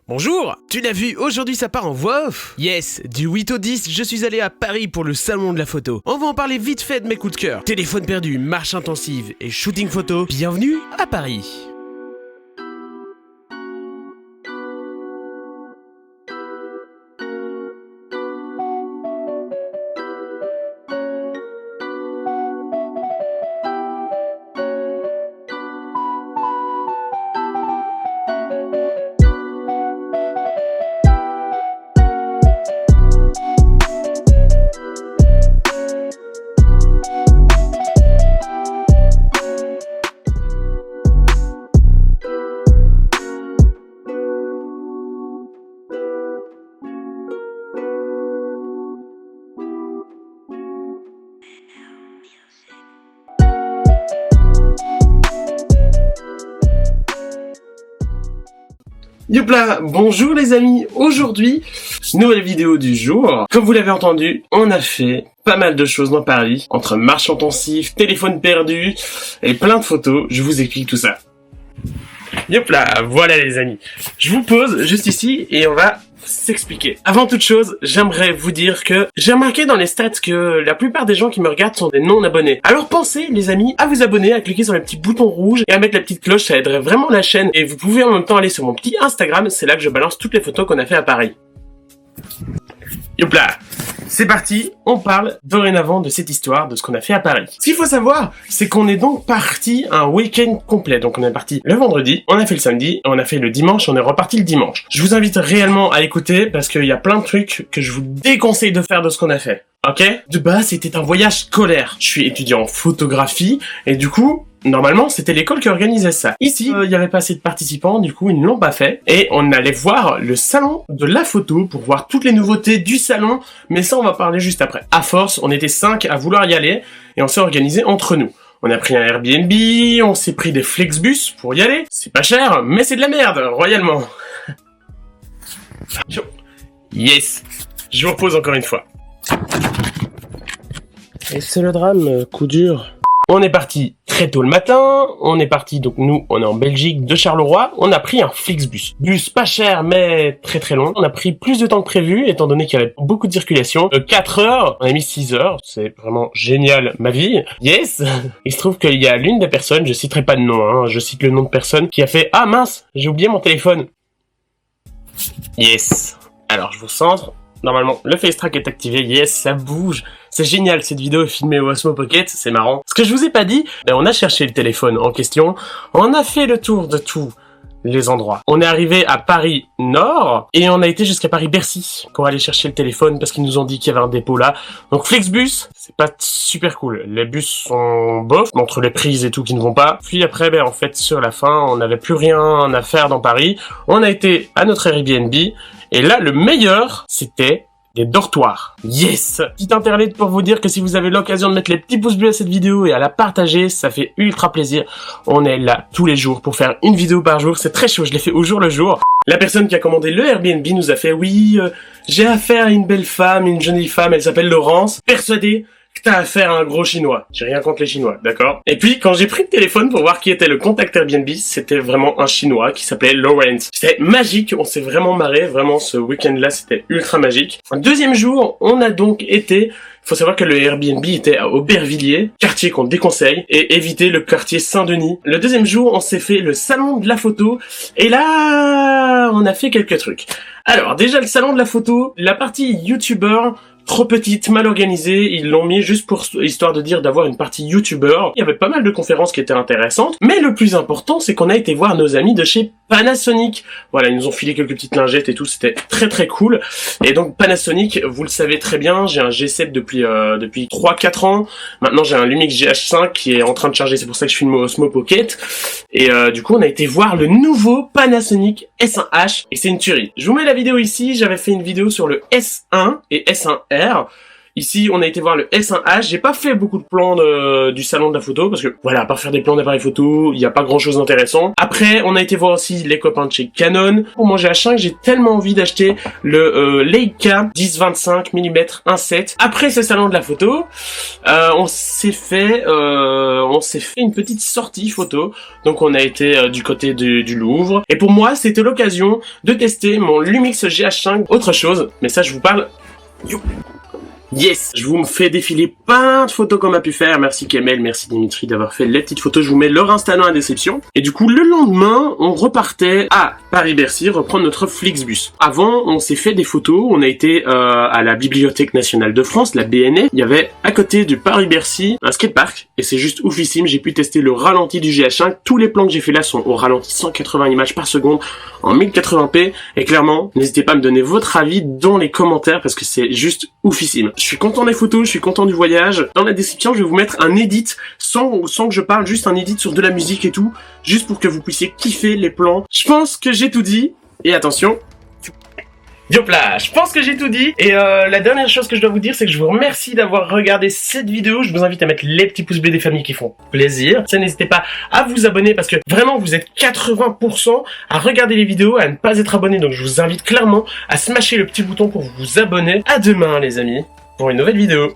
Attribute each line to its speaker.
Speaker 1: Bonjour! Tu l'as vu, aujourd'hui ça part en voix off. Yes, du 8 au 10, je suis allé à Paris pour le salon de la photo. On va en parler vite fait de mes coups de cœur. Téléphone perdu, marche intensive et shooting photo. Bienvenue à Paris.
Speaker 2: Youpla, bonjour les amis, aujourd'hui, nouvelle vidéo du jour. Comme vous l'avez entendu, on a fait pas mal de choses dans Paris, entre marche intensive, téléphone perdu et plein de photos, je vous explique tout ça. Youpla, voilà les amis, je vous pose juste ici et on va s'expliquer. Avant toute chose, j'aimerais vous dire que j'ai remarqué dans les stats que la plupart des gens qui me regardent sont des non-abonnés. Alors pensez, les amis, à vous abonner, à cliquer sur le petit bouton rouge et à mettre la petite cloche, ça aiderait vraiment la chaîne. Et vous pouvez en même temps aller sur mon petit Instagram, c'est là que je balance toutes les photos qu'on a fait à Paris. Youpla, c'est parti, on parle dorénavant de cette histoire, de ce qu'on a fait à Paris. Ce qu'il faut savoir, c'est qu'on est donc parti un week-end complet. Donc on est parti le vendredi, on a fait le samedi, on a fait le dimanche, on est reparti le dimanche. Je vous invite réellement à écouter parce qu'il y a plein de trucs que je vous déconseille de faire de ce qu'on a fait. Ok? De base, c'était un voyage scolaire. Je suis étudiant en photographie et du coup, normalement, c'était l'école qui organisait ça. Ici, il y avait pas assez de participants, du coup, ils ne l'ont pas fait. Et on allait voir le salon de la photo pour voir toutes les nouveautés du salon. Mais ça, on va parler juste après. À force, on était 5 à vouloir y aller et on s'est organisé entre nous. On a pris un Airbnb, on s'est pris des Flexbus pour y aller. C'est pas cher, mais c'est de la merde, royalement. Yes, je vous repose encore une fois. Et c'est le drame, coup dur. On est parti très tôt le matin, on est parti, donc nous, on est en Belgique, de Charleroi, on a pris un Flixbus. Bus pas cher, mais très très long. On a pris plus de temps que prévu, étant donné qu'il y avait beaucoup de circulation. 4 heures, on a mis 6 heures, c'est vraiment génial, ma vie. Yes. Il se trouve qu'il y a l'une des personnes, je citerai pas de nom, hein, je cite le nom de personne, qui a fait « Ah mince, j'ai oublié mon téléphone ». Yes. Alors, je vous centre. Normalement, le face track est activé, yes, ça bouge. C'est génial, cette vidéo est filmée au Osmo Pocket, c'est marrant. Ce que je vous ai pas dit, on a cherché le téléphone en question, on a fait le tour de tous les endroits. On est arrivé à Paris Nord, et on a été jusqu'à Paris-Bercy pour aller chercher le téléphone, parce qu'ils nous ont dit qu'il y avait un dépôt là. Donc Flixbus, c'est pas super cool. Les bus sont bof, entre les prises et tout qui ne vont pas. Puis après, en fait, sur la fin, on n'avait plus rien à faire dans Paris. On a été à notre Airbnb, et là, le meilleur, c'était des dortoirs. Yes! Petite interlude pour vous dire que si vous avez l'occasion de mettre les petits pouces bleus à cette vidéo et à la partager, ça fait ultra plaisir. On est là tous les jours pour faire une vidéo par jour. C'est très chaud, je l'ai fait au jour le jour. La personne qui a commandé le Airbnb nous a fait « Oui, j'ai affaire à une belle femme, une jolie femme, elle s'appelle Laurence. Persuadée que t'as affaire à un gros chinois. » J'ai rien contre les chinois, d'accord? Et puis, quand j'ai pris le téléphone pour voir qui était le contact Airbnb, c'était vraiment un chinois qui s'appelait Lawrence. C'était magique, on s'est vraiment marré, vraiment ce week-end-là, c'était ultra magique. Deuxième jour, on a donc été... Faut savoir que le Airbnb était à Aubervilliers, quartier qu'on déconseille, et éviter le quartier Saint-Denis. Le deuxième jour, on s'est fait le salon de la photo, et là, on a fait quelques trucs. Alors, déjà le salon de la photo, la partie youtubeur, trop petite, mal organisée, ils l'ont mis juste pour histoire de dire d'avoir une partie youtubeur. Il y avait pas mal de conférences qui étaient intéressantes, mais le plus important, c'est qu'on a été voir nos amis de chez Panasonic. Voilà, ils nous ont filé quelques petites lingettes et tout, c'était très très cool. Et donc Panasonic, vous le savez très bien, j'ai un G7 depuis 3-4 ans. Maintenant j'ai un Lumix GH5 qui est en train de charger, c'est pour ça que je filme au Osmo Pocket. Et du coup on a été voir le nouveau Panasonic S1H et c'est une tuerie. Je vous mets la vidéo ici, j'avais fait une vidéo sur le S1 et S1R. Ici, on a été voir le S1H. J'ai pas fait beaucoup de plans du salon de la photo parce que, voilà, à part faire des plans d'appareil photo, il y a pas grand chose d'intéressant. Après, on a été voir aussi les copains de chez Canon. Pour mon GH5, j'ai tellement envie d'acheter le Leica 10-25 mm 1.7. Après ce salon de la photo, on s'est fait une petite sortie photo. Donc on a été du côté du Louvre. Et pour moi, c'était l'occasion de tester mon Lumix GH5. Autre chose, mais ça je vous parle. Yes, je vous fais défiler plein de photos qu'on a pu faire. Merci Kamel, merci Dimitri d'avoir fait les petites photos. Je vous mets leur Insta dans la description. Et du coup, le lendemain, on repartait à Paris-Bercy reprendre notre Flixbus. Avant, on s'est fait des photos. On a été à la Bibliothèque nationale de France, la BNF. Il y avait à côté du Paris-Bercy un skatepark. Et c'est juste oufissime. J'ai pu tester le ralenti du GH5. Tous les plans que j'ai fait là sont au ralenti 180 images par seconde en 1080p. Et clairement, n'hésitez pas à me donner votre avis dans les commentaires parce que c'est juste oufissime. Je suis content des photos, je suis content du voyage. Dans la description, je vais vous mettre un edit sans que je parle, juste un edit sur de la musique et tout, juste pour que vous puissiez kiffer les plans. Je pense que j'ai tout dit. Et attention. Hop là, je pense que j'ai tout dit. Et la dernière chose que je dois vous dire, c'est que je vous remercie d'avoir regardé cette vidéo. Je vous invite à mettre les petits pouces bleus des familles qui font plaisir. Ça, n'hésitez pas à vous abonner parce que vraiment, vous êtes 80% à regarder les vidéos, à ne pas être abonné. Donc, je vous invite clairement à smasher le petit bouton pour vous abonner. À demain, les amis, pour une nouvelle vidéo.